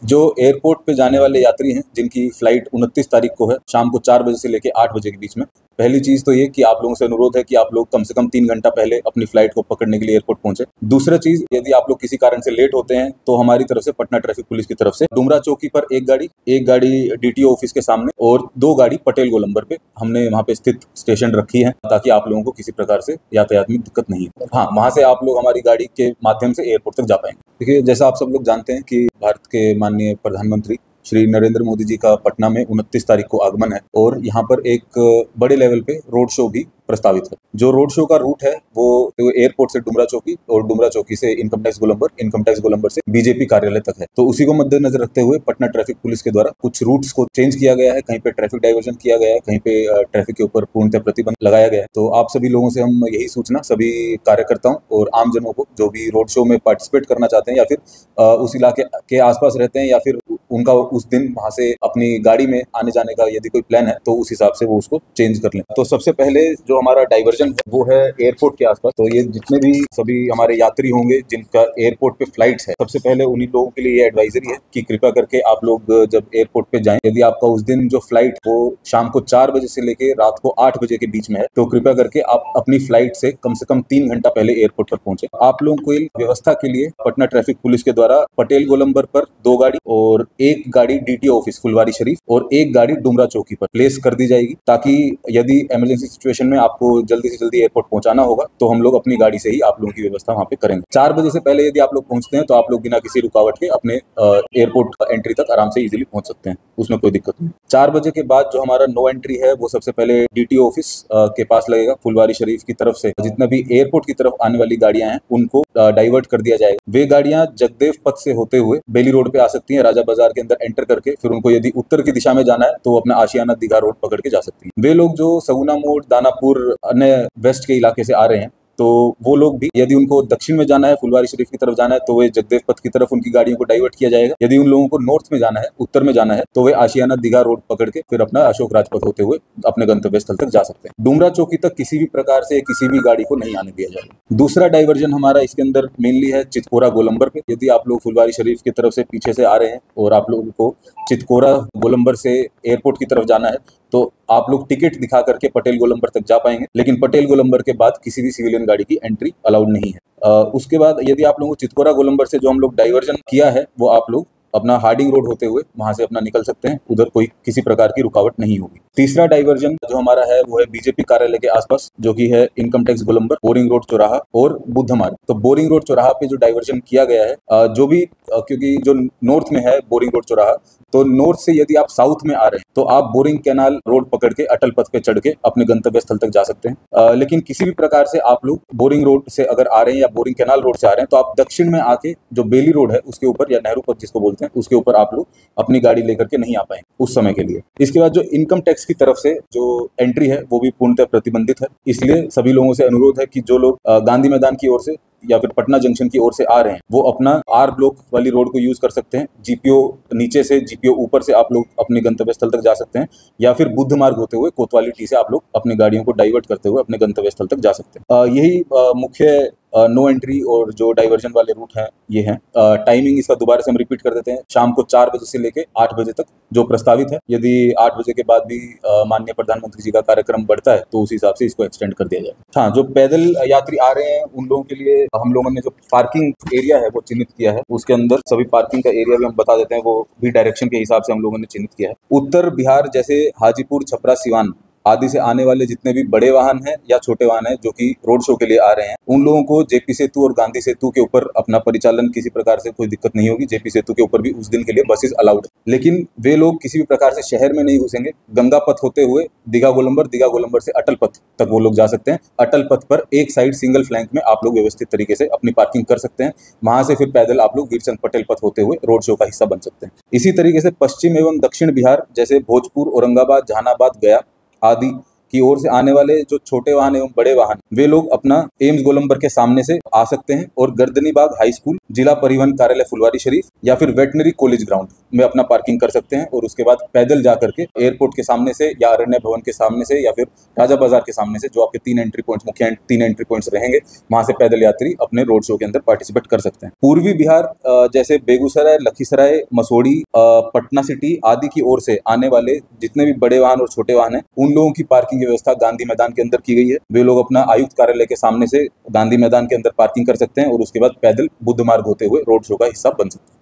जो एयरपोर्ट पे जाने वाले यात्री हैं जिनकी फ्लाइट 29 तारीख को है शाम को 4 बजे से लेके 8 बजे के बीच में, पहली चीज तो ये कि आप लोगों से अनुरोध है कि आप लोग कम से कम 3 घंटा पहले अपनी फ्लाइट को पकड़ने के लिए एयरपोर्ट पहुंचे। दूसरा चीज, यदि आप लोग किसी कारण से लेट होते हैं तो हमारी तरफ से, पटना ट्रैफिक पुलिस की तरफ से, डुमरा चौकी पर एक गाड़ी डीटीओ ऑफिस के सामने और 2 गाड़ी पटेल गोलंबर पे हमने वहां पे स्थित स्टेशन रखी है, ताकि आप लोगों को किसी प्रकार से यातायात में दिक्कत नहीं हो। हाँ, वहां से आप लोग हमारी गाड़ी के माध्यम से एयरपोर्ट तक जा पाएंगे। देखिए, जैसा आप सब लोग जानते हैं कि भारत के माननीय प्रधानमंत्री श्री नरेंद्र मोदी जी का पटना में 29 तारीख को आगमन है और यहाँ पर एक बड़े लेवल पे रोड शो भी प्रस्तावित है। जो रोड शो का रूट है वो एयरपोर्ट से डुमरा चौकी और डुमरा चौकी से इनकम टैक्स गोलंबर से बीजेपी कार्यालय तक है। तो उसी को मद्देनजर रखते हुए पटना ट्रैफिक पुलिस के द्वारा कुछ रूट्स को चेंज किया गया है, कहीं पे ट्रैफिक डाइवर्जन किया गया है, कहीं पे ट्रैफिक के ऊपर पूर्णतः प्रतिबंध लगाया गया है। तो आप सभी लोगों से हम यही सूचना, सभी कार्यकर्ताओं और आमजनों को जो भी रोड शो में पार्टिसिपेट करना चाहते हैं या फिर उस इलाके के आसपास रहते हैं या फिर उनका उस दिन वहां से अपनी गाड़ी में आने जाने का यदि कोई प्लान है तो उस हिसाब से वो उसको चेंज कर लें। तो सबसे पहले जो हमारा डाइवर्जन है वो है एयरपोर्ट के आसपास। तो ये जितने भी सभी हमारे यात्री होंगे जिनका एयरपोर्ट पे फ्लाइट्स है, सबसे पहले उन्हीं लोगों के लिए ये एडवाइजरी है कि कृपया करके आप लोग जब एयरपोर्ट पे जाएं, यदि आपका उस दिन जो फ्लाइट वो शाम को 4 बजे से लेके रात को 8 बजे के बीच में है, तो कृपया करके आप अपनी फ्लाइट से कम 3 घंटा पहले एयरपोर्ट पर पहुंचे। आप लोगों को व्यवस्था के लिए पटना ट्रैफिक पुलिस के द्वारा पटेल गोलंबर पर 2 गाड़ी और 1 गाड़ी डीटीओ ऑफिस फुलवारी शरीफ और 1 गाड़ी डुमरा चौकी पर प्लेस कर दी जाएगी, ताकि यदि इमरजेंसी सिचुएशन में आपको जल्दी से जल्दी एयरपोर्ट पहुंचाना होगा तो हम लोग अपनी गाड़ी से ही आप लोगों की व्यवस्था वहां पे करेंगे। 4 बजे से पहले यदि आप लोग पहुंचते हैं तो आप लोग बिना किसी रुकावट के अपने एयरपोर्ट एंट्री तक आराम से इजीली पहुंच सकते हैं, उसमें कोई दिक्कत नहीं। 4 बजे के बाद जो हमारा नो एंट्री है वो सबसे पहले डीटीओ ऑफिस के पास लगेगा। फुलवारी शरीफ की तरफ से जितना भी एयरपोर्ट की तरफ आने वाली गाड़ियां हैं उनको डाइवर्ट कर दिया जाएगा। वे गाड़ियां जगदेव पथ से होते हुए बेली रोड पे आ सकती हैं, राजा बाजार के अंदर एंटर करके फिर उनको यदि उत्तर की दिशा में जाना है तो अपना आशियाना दीघा रोड पकड़ के जा सकती हैं। वे लोग जो सगुना मोड़, दानापुर, अन्य वेस्ट के इलाके से आ रहे हैं तो वो लोग भी, यदि उनको दक्षिण में जाना है, फुलवारी शरीफ की तरफ जाना है, तो वे जगदेव पथ की तरफ उनकी गाड़ियों को डाइवर्ट किया जाएगा। यदि उन लोगों को नॉर्थ में जाना है, उत्तर में जाना है, तो वे आशियाना दीघा रोड पकड़ के फिर अपना अशोक राजपथ होते हुए अपने गंतव्य स्थल तक जा सकते हैं। डुमरा चौकी तक किसी भी प्रकार से किसी भी गाड़ी को नहीं आने दिया जाएगा। दूसरा डाइवर्जन हमारा इसके अंदर मेनली है चितकोरा गोलंबर पे। यदि आप लोग फुलवारी शरीफ की तरफ से पीछे से आ रहे हैं और आप लोगों को चितकोरा गोलंबर से एयरपोर्ट की तरफ जाना है तो आप लोग टिकट दिखा करके पटेल गोलंबर तक जा पाएंगे, लेकिन पटेल गोलंबर के बाद किसी भी सिविलियन गाड़ी की एंट्री अलाउड नहीं है। उसके बाद यदि आप लोगों को चितकोरा गोलंबर से जो हम लोग डाइवर्जन किया है वो आप लोग अपना हार्डिंग रोड होते हुए वहां से अपना निकल सकते हैं, उधर कोई किसी प्रकार की रुकावट नहीं होगी। तीसरा डाइवर्जन जो हमारा है वो है बीजेपी कार्यालय के आसपास, जो कि है इनकम टैक्स गोलंबर, बोरिंग रोड चौराहा और बुद्ध मार्ग। तो बोरिंग रोड चौराहा पे जो डाइवर्जन किया गया है, जो भी क्योंकि जो नॉर्थ में है बोरिंग रोड चौराहा, तो नॉर्थ से यदि आप साउथ में आ रहे हैं तो आप बोरिंग कैनाल रोड पकड़ के अटल पथ पे चढ़ के अपने गंतव्य स्थल तक जा सकते हैं। लेकिन किसी भी प्रकार से आप लोग बोरिंग रोड से अगर आ रहे हैं या बोरिंग कैनाल रोड से आ रहे हैं तो आप दक्षिण में आके जो बेली रोड है उसके ऊपर, या नेहरू पथ जिसको बोलते हैं, उसके ऊपर आप लोग अपनी गाड़ी लेकर के नहीं आ पाएंगे उस समय के लिए। इसके बाद जो इनकम टैक्स की तरफ से जो एंट्री है वो भी पूर्णतः प्रतिबंधित है, इसलिए सभी लोगों से अनुरोध है कि जो लोग गांधी मैदान की ओर से या फिर पटना जंक्शन की ओर से आ रहे हैं वो अपना आर ब्लॉक वाली रोड को यूज कर सकते हैं। जीपीओ नीचे से, जीपीओ ऊपर से आप लोग अपने गंतव्य स्थल तक जा सकते हैं, या फिर बुद्ध मार्ग होते हुए कोतवाली टी से आप लोग अपनी गाड़ियों को डाइवर्ट करते हुए अपने गंतव्य स्थल तक जा सकते हैं। यही मुख्य नो एंट्री और जो डाइवर्जन वाले रूट हैं ये हैं। टाइमिंग इसका दोबारा से हम रिपीट कर देते हैं, शाम को 4 बजे से लेके 8 बजे तक जो प्रस्तावित है। यदि 8 बजे के बाद भी माननीय प्रधानमंत्री जी का कार्यक्रम बढ़ता है तो उस हिसाब से इसको एक्सटेंड कर दिया जाएगा। हाँ, जो पैदल यात्री आ रहे हैं उन लोगों के लिए हम लोगों ने जो पार्किंग एरिया है वो चिन्हित किया है, उसके अंदर सभी पार्किंग का एरिया भी हम बता देते हैं, वो भी डायरेक्शन के हिसाब से हम लोगों ने चिन्हित किया है। उत्तर बिहार जैसे हाजीपुर, छपरा, सिवान आदि से आने वाले जितने भी बड़े वाहन हैं या छोटे वाहन हैं जो कि रोड शो के लिए आ रहे हैं, उन लोगों को जेपी सेतु और गांधी सेतु के ऊपर अपना परिचालन किसी प्रकार से कोई दिक्कत नहीं होगी। जेपी सेतु के ऊपर भी उस दिन के लिए बसेस अलाउड है, लेकिन वे लोग किसी भी प्रकार से शहर में नहीं घुसेंगे। गंगा पथ होते हुए दीघा गोलंबर से अटल पथ तक वो लोग जा सकते हैं। अटल पथ पर एक साइड सिंगल फ्लैंक में आप लोग व्यवस्थित तरीके से अपनी पार्किंग कर सकते हैं। वहां से फिर पैदल आप लोग वीरचंद पटेल पथ होते हुए रोड शो का हिस्सा बन सकते हैं। इसी तरीके से पश्चिम एवं दक्षिण बिहार जैसे भोजपुर, औरंगाबाद, जहानाबाद, गया आदि की ओर से आने वाले जो छोटे वाहन एवं बड़े वाहन, वे लोग अपना एम्स गोलंबर के सामने से आ सकते हैं और गर्दनीबाग हाई स्कूल, जिला परिवहन कार्यालय फुलवारी शरीफ या फिर वेटनरी कॉलेज ग्राउंड में अपना पार्किंग कर सकते हैं और उसके बाद पैदल जा करके एयरपोर्ट के सामने से या अरण्य भवन के सामने से या फिर राजा बाजार के सामने से, जो आपके 3 एंट्री पॉइंट्स, मुख्य 3 एंट्री पॉइंट्स रहेंगे, वहां से पैदल यात्री अपने रोड शो के अंदर पार्टिसिपेट कर सकते हैं। पूर्वी बिहार जैसे बेगूसराय, लखीसराय, मसौड़ी, पटना सिटी आदि की ओर से आने वाले जितने भी बड़े वाहन और छोटे वाहन हैं, उन लोगों की पार्किंग की व्यवस्था गांधी मैदान के अंदर की गई है। वे लोग अपना आयुक्त कार्यालय के सामने से गांधी मैदान के अंदर पार्किंग कर सकते हैं और उसके बाद पैदल बुद्ध मार्ग होते हुए रोड शो का हिस्सा बन सकते हैं।